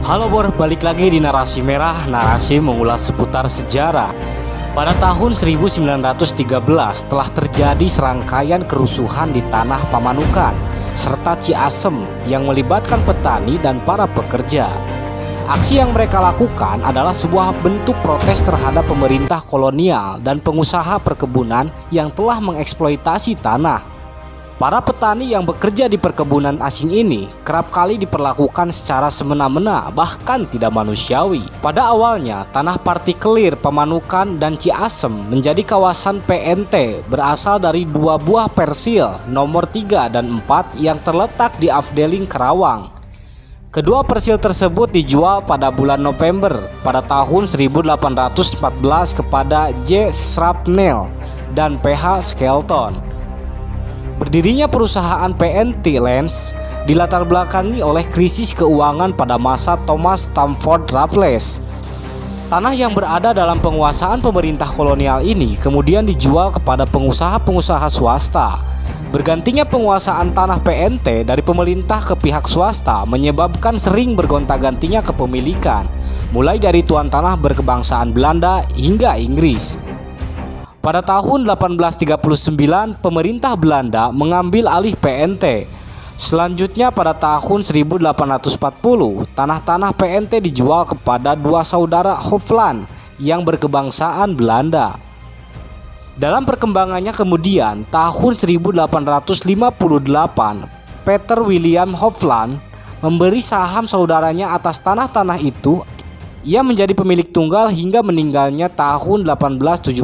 Halo Bor, balik lagi di Narasi Merah, narasi mengulas seputar sejarah. Pada tahun 1913 telah terjadi serangkaian kerusuhan di tanah Pamanukan serta Ciasem yang melibatkan petani dan para pekerja. Aksi yang mereka lakukan adalah sebuah bentuk protes terhadap pemerintah kolonial dan pengusaha perkebunan yang telah mengeksploitasi tanah. Para petani yang bekerja di perkebunan asing ini kerap kali diperlakukan secara semena-mena, bahkan tidak manusiawi. Pada awalnya, tanah partikelir Pamanukan dan Ciasem menjadi kawasan PNT berasal dari dua buah persil nomor 3 dan 4 yang terletak di Afdeling, Karawang. Kedua persil tersebut dijual pada bulan November pada tahun 1814 kepada J. Shrapnel dan PH Skelton. Berdirinya perusahaan PNT Lens dilatar belakangi oleh krisis keuangan pada masa Thomas Stamford Raffles. Tanah yang berada dalam penguasaan pemerintah kolonial ini kemudian dijual kepada pengusaha-pengusaha swasta. Bergantinya penguasaan tanah PNT dari pemerintah ke pihak swasta menyebabkan sering bergonta-gantinya kepemilikan, mulai dari tuan tanah berkebangsaan Belanda hingga Inggris. Pada tahun 1839, pemerintah Belanda mengambil alih PNT. Selanjutnya pada tahun 1840, tanah-tanah PNT dijual kepada dua saudara Hofland yang berkebangsaan Belanda. Dalam perkembangannya kemudian, tahun 1858, Peter William Hofland memberi saham saudaranya atas tanah-tanah itu. Ia menjadi pemilik tunggal hingga meninggalnya tahun 1872.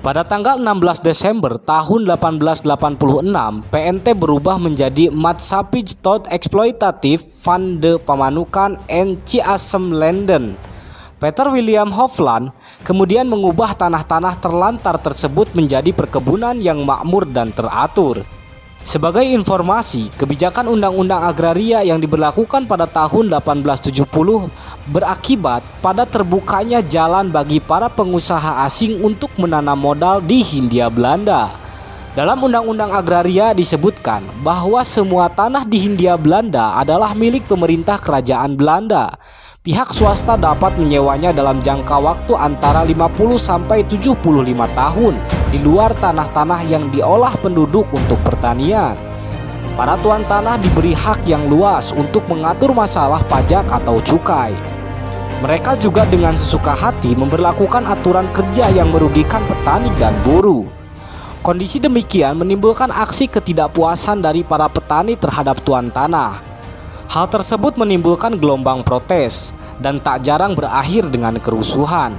Pada tanggal 16 Desember tahun 1886, PNT berubah menjadi Maatschappij tot Exploitative van de Pamanukan en Ciasem Landen. Peter William Hofland kemudian mengubah tanah-tanah terlantar tersebut menjadi perkebunan yang makmur dan teratur. Sebagai informasi, kebijakan undang-undang agraria yang diberlakukan pada tahun 1870 berakibat pada terbukanya jalan bagi para pengusaha asing untuk menanam modal di Hindia Belanda. Dalam undang-undang agraria disebutkan bahwa semua tanah di Hindia Belanda adalah milik pemerintah kerajaan Belanda. Pihak swasta dapat menyewanya dalam jangka waktu antara 50 sampai 75 tahun di luar tanah-tanah yang diolah penduduk untuk pertanian. Para tuan tanah diberi hak yang luas untuk mengatur masalah pajak atau cukai. Mereka juga dengan sesuka hati memberlakukan aturan kerja yang merugikan petani dan buruh. Kondisi demikian menimbulkan aksi ketidakpuasan dari para petani terhadap tuan tanah. Hal tersebut menimbulkan gelombang protes dan tak jarang berakhir dengan kerusuhan.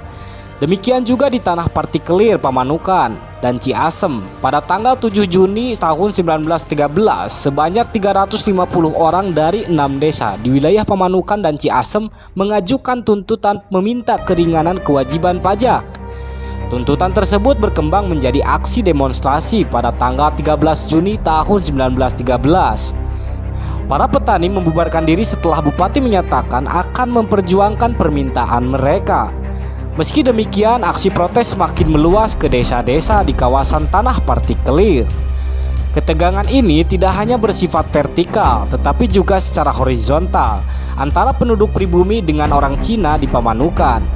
Demikian juga di tanah partikelir Pamanukan dan Ciasem. Pada tanggal 7 Juni tahun 1913, sebanyak 350 orang dari 6 desa di wilayah Pamanukan dan Ciasem mengajukan tuntutan meminta keringanan kewajiban pajak. Tuntutan tersebut berkembang menjadi aksi demonstrasi pada tanggal 13 Juni tahun 1913. Para petani membubarkan diri setelah bupati menyatakan akan memperjuangkan permintaan mereka. Meski demikian, aksi protes semakin meluas ke desa-desa di kawasan tanah partikelir. Ketegangan ini tidak hanya bersifat vertikal, tetapi juga secara horizontal antara penduduk pribumi dengan orang Cina di Pamanukan.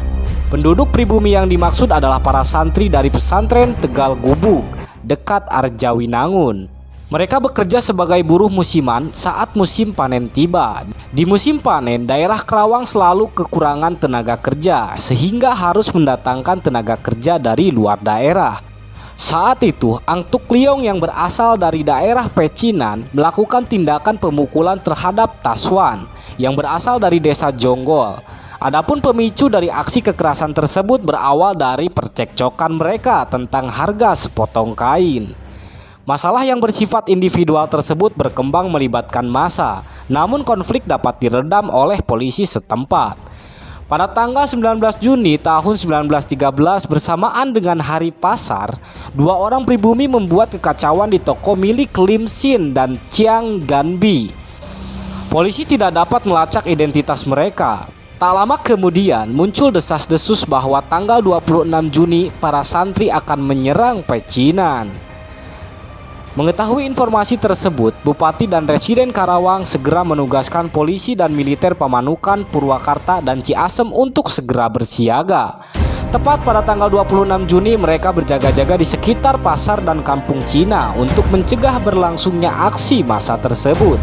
Penduduk pribumi yang dimaksud adalah para santri dari pesantren Tegal Gubuk, dekat Arjawinangun. Mereka bekerja sebagai buruh musiman saat musim panen tiba. Di musim panen, daerah Karawang selalu kekurangan tenaga kerja, sehingga harus mendatangkan tenaga kerja dari luar daerah. Saat itu, Angtuk Liong yang berasal dari daerah Pecinan melakukan tindakan pemukulan terhadap Taswan yang berasal dari desa Jonggol. Adapun pemicu dari aksi kekerasan tersebut berawal dari percekcokan mereka tentang harga sepotong kain. Masalah yang bersifat individual tersebut berkembang melibatkan massa, namun konflik dapat diredam oleh polisi setempat. Pada tanggal 19 Juni tahun 1913 bersamaan dengan hari pasar, dua orang pribumi membuat kekacauan di toko milik Lim Sin dan Chiang Ganbi. Polisi tidak dapat melacak identitas mereka. Tak lama kemudian muncul desas-desus bahwa tanggal 26 Juni para santri akan menyerang Pecinan. Mengetahui informasi tersebut, Bupati dan Residen Karawang segera menugaskan polisi dan militer Pamanukan, Purwakarta, dan Ciasem untuk segera bersiaga. Tepat pada tanggal 26 Juni mereka berjaga-jaga di sekitar pasar dan kampung Cina untuk mencegah berlangsungnya aksi massa tersebut.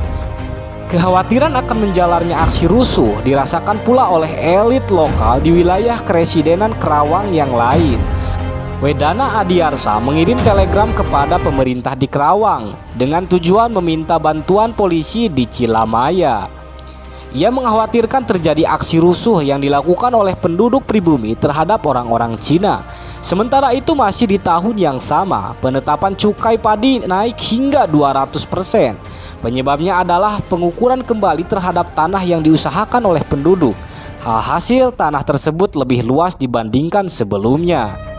Kekhawatiran akan menjalarnya aksi rusuh dirasakan pula oleh elit lokal di wilayah Keresidenan Karawang yang lain. Wedana Adiarsa mengirim telegram kepada pemerintah di Karawang dengan tujuan meminta bantuan polisi di Cilamaya. Ia mengkhawatirkan terjadi aksi rusuh yang dilakukan oleh penduduk pribumi terhadap orang-orang Cina. Sementara itu masih di tahun yang sama, penetapan cukai padi naik hingga 200%. Penyebabnya adalah pengukuran kembali terhadap tanah yang diusahakan oleh penduduk. Hasil tanah tersebut lebih luas dibandingkan sebelumnya.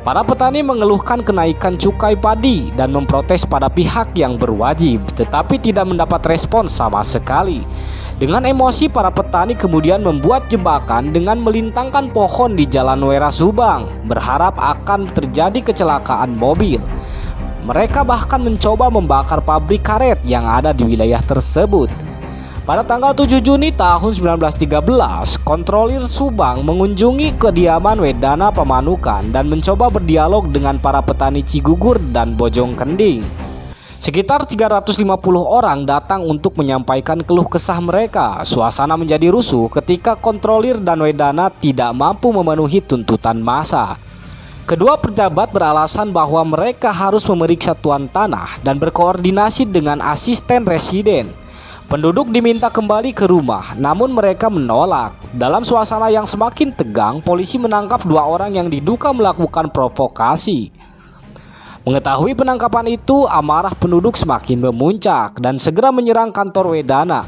Para petani mengeluhkan kenaikan cukai padi dan memprotes pada pihak yang berwajib, tetapi tidak mendapat respon sama sekali. Dengan emosi, para petani kemudian membuat jebakan dengan melintangkan pohon di Jalan Wera Subang, berharap akan terjadi kecelakaan mobil. Mereka bahkan mencoba membakar pabrik karet yang ada di wilayah tersebut. Pada tanggal 7 Juni tahun 1913, Kontrolir Subang mengunjungi kediaman Wedana Pamanukan dan mencoba berdialog dengan para petani Cigugur dan Bojongkending. Sekitar 350 orang datang untuk menyampaikan keluh kesah mereka. Suasana menjadi rusuh ketika Kontrolir dan Wedana tidak mampu memenuhi tuntutan massa. Kedua pejabat beralasan bahwa mereka harus memeriksa tuan tanah dan berkoordinasi dengan asisten residen. Penduduk diminta kembali ke rumah, namun mereka menolak. Dalam suasana yang semakin tegang, polisi menangkap 2 orang yang diduga melakukan provokasi. Mengetahui penangkapan itu, amarah penduduk semakin memuncak dan segera menyerang kantor Wedana.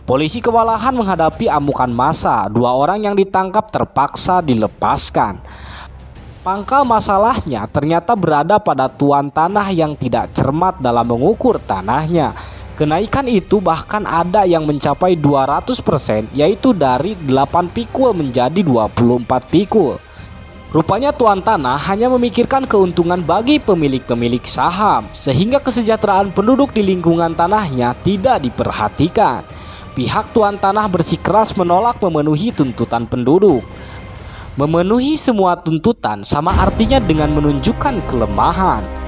Polisi kewalahan menghadapi amukan massa. 2 orang yang ditangkap terpaksa dilepaskan. Pangkal masalahnya ternyata berada pada tuan tanah yang tidak cermat dalam mengukur tanahnya. Kenaikan itu bahkan ada yang mencapai 200%, yaitu dari 8 pikul menjadi 24 pikul. Rupanya tuan tanah hanya memikirkan keuntungan bagi pemilik-pemilik saham, sehingga kesejahteraan penduduk di lingkungan tanahnya tidak diperhatikan. Pihak tuan tanah bersikeras menolak memenuhi tuntutan penduduk. Memenuhi semua tuntutan sama artinya dengan menunjukkan kelemahan.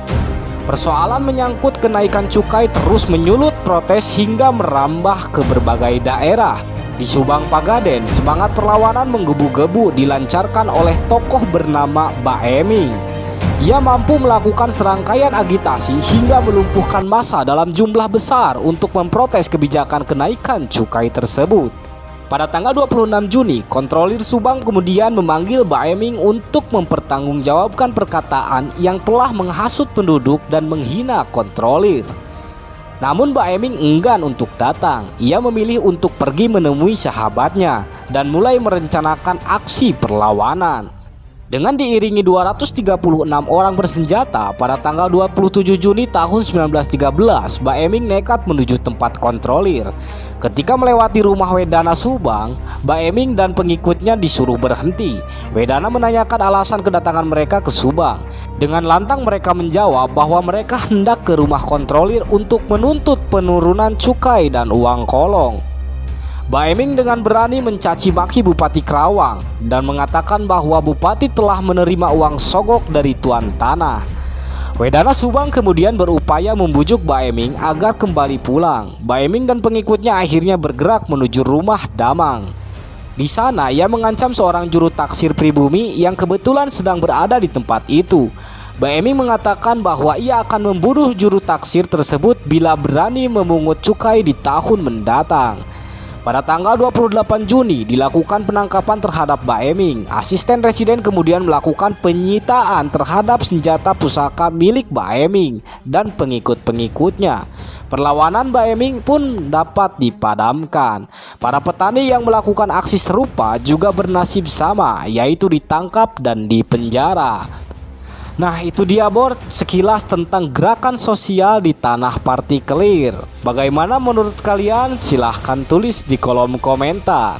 Persoalan menyangkut kenaikan cukai terus menyulut protes hingga merambah ke berbagai daerah. Di Subang Pagaden, semangat perlawanan menggebu-gebu dilancarkan oleh tokoh bernama Baeming. Ia mampu melakukan serangkaian agitasi hingga melumpuhkan massa dalam jumlah besar untuk memprotes kebijakan kenaikan cukai tersebut. Pada tanggal 26 Juni, Kontrolir Subang kemudian memanggil Baeming untuk mempertanggungjawabkan perkataan yang telah menghasut penduduk dan menghina kontrolir. Namun Baeming enggan untuk datang. Ia memilih untuk pergi menemui sahabatnya dan mulai merencanakan aksi perlawanan. Dengan diiringi 236 orang bersenjata, pada tanggal 27 Juni tahun 1913, Baeming nekat menuju tempat kontrolir. Ketika melewati rumah Wedana Subang, Baeming dan pengikutnya disuruh berhenti. Wedana menanyakan alasan kedatangan mereka ke Subang. Dengan lantang mereka menjawab bahwa mereka hendak ke rumah kontrolir untuk menuntut penurunan cukai dan uang kolong. Baeming dengan berani mencaci maki Bupati Karawang dan mengatakan bahwa Bupati telah menerima uang sogok dari tuan tanah. Wedana Subang kemudian berupaya membujuk Baeming agar kembali pulang. Baeming dan pengikutnya akhirnya bergerak menuju rumah Damang. Di sana ia mengancam seorang juru taksir pribumi yang kebetulan sedang berada di tempat itu. Baeming mengatakan bahwa ia akan membunuh juru taksir tersebut bila berani memungut cukai di tahun mendatang. Pada tanggal 28 Juni dilakukan penangkapan terhadap Baeming. Asisten residen kemudian melakukan penyitaan terhadap senjata pusaka milik Baeming dan pengikut-pengikutnya. Perlawanan Baeming pun dapat dipadamkan. Para petani yang melakukan aksi serupa juga bernasib sama, yaitu ditangkap dan dipenjara. Nah, itu dia Bor, sekilas tentang gerakan sosial di tanah partikelir. Bagaimana menurut kalian? Silahkan tulis di kolom komentar.